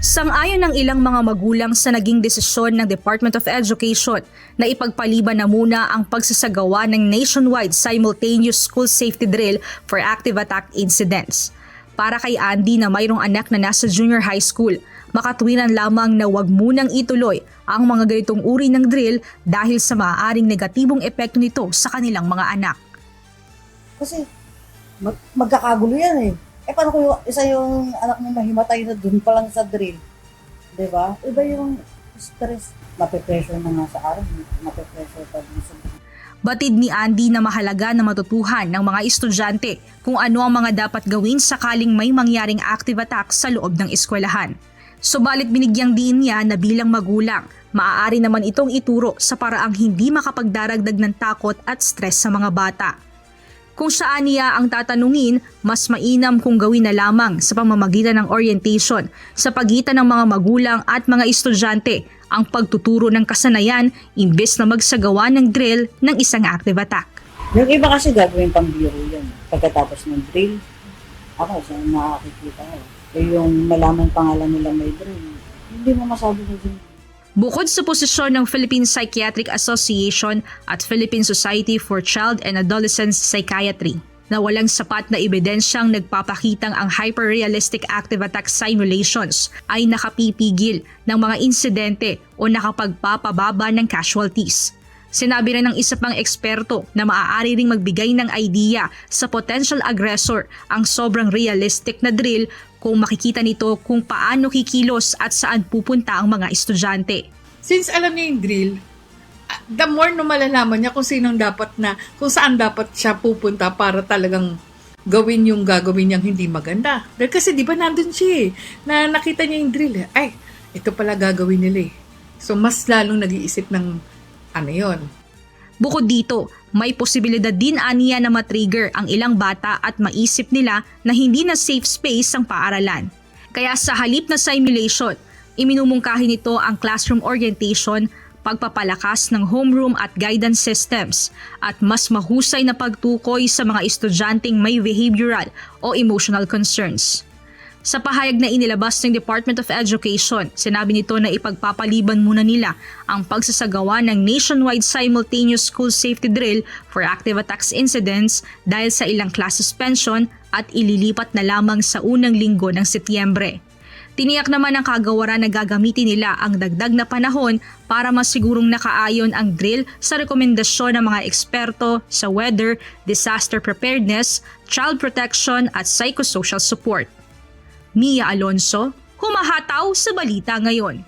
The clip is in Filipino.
Sang-ayon ng ilang mga magulang sa naging desisyon ng Department of Education na ipagpaliban na muna ang pagsasagawa ng nationwide simultaneous school safety drill for active attack incidents. Para kay Andy na mayroong anak na nasa junior high school, makatwiran lamang na wag munang ituloy ang mga ganitong uri ng drill dahil sa maaaring negatibong epekto nito sa kanilang mga anak. Kasi magkakagulo yan eh. Paano kung yung anak mo mahimatay na dun pa lang sa drill? Diba? Iba yung stress. Mape-pressure na nga sa araw. Mape-pressure pa din sa drill. Batid ni Andy na mahalaga na matutuhan ng mga estudyante kung ano ang mga dapat gawin sakaling may mangyaring active attack sa loob ng eskwelahan. Subalit binigyang diin niya na bilang magulang, maaari naman itong ituro sa paraang hindi makapagdaragdag ng takot at stress sa mga bata. Kung saan niya ang tatanungin, mas mainam kung gawin na lamang sa pamamagitan ng orientation sa pagitan ng mga magulang at mga estudyante ang pagtuturo ng kasanayan imbes na magsagawa ng drill ng isang active attack. Yung iba kasi gagawin pang biro yan. Pagkatapos ng drill, ako sa nakakikita ko. Yung malaman pangalan nila may drill, hindi mo masabi na din. Bukod sa posisyon ng Philippine Psychiatric Association at Philippine Society for Child and Adolescent Psychiatry, na walang sapat na ebidensyang nagpapakitang ang hyper-realistic active attack simulations ay nakapipigil ng mga insidente o nakapagpapababa ng casualties. Sinabi rin ng isa pang eksperto na maaari ring magbigay ng idea sa potential aggressor ang sobrang realistic na drill kung makikita nito kung paano kikilos at saan pupunta ang mga estudyante. Since alam niya yung drill, the more no malalaman niya kung saan dapat siya pupunta para talagang gawin yung gagawin niyang hindi maganda. Dahil kasi di ba nandun siya na nakita niya yung drill ay, ito pala gagawin nila So mas lalong nag-iisip ng ano yon. Bukod dito, may posibilidad din aniya na matrigger ang ilang bata at maisip nila na hindi na safe space ang paaralan. Kaya sa halip na simulation, iminumungkahi nito ang classroom orientation, pagpapalakas ng homeroom at guidance systems, at mas mahusay na pagtukoy sa mga estudyanteng may behavioral o emotional concerns. Sa pahayag na inilabas ng Department of Education, sinabi nito na ipagpapaliban muna nila ang pagsasagawa ng nationwide simultaneous school safety drill for active attacks incidents dahil sa ilang class suspension at ililipat na lamang sa unang linggo ng Setyembre. Tiniyak naman ng kagawaran na gagamitin nila ang dagdag na panahon para masigurong nakaayon ang drill sa rekomendasyon ng mga eksperto sa weather, disaster preparedness, child protection at psychosocial support. Mia Alonso, humahataw sa Balita Ngayon.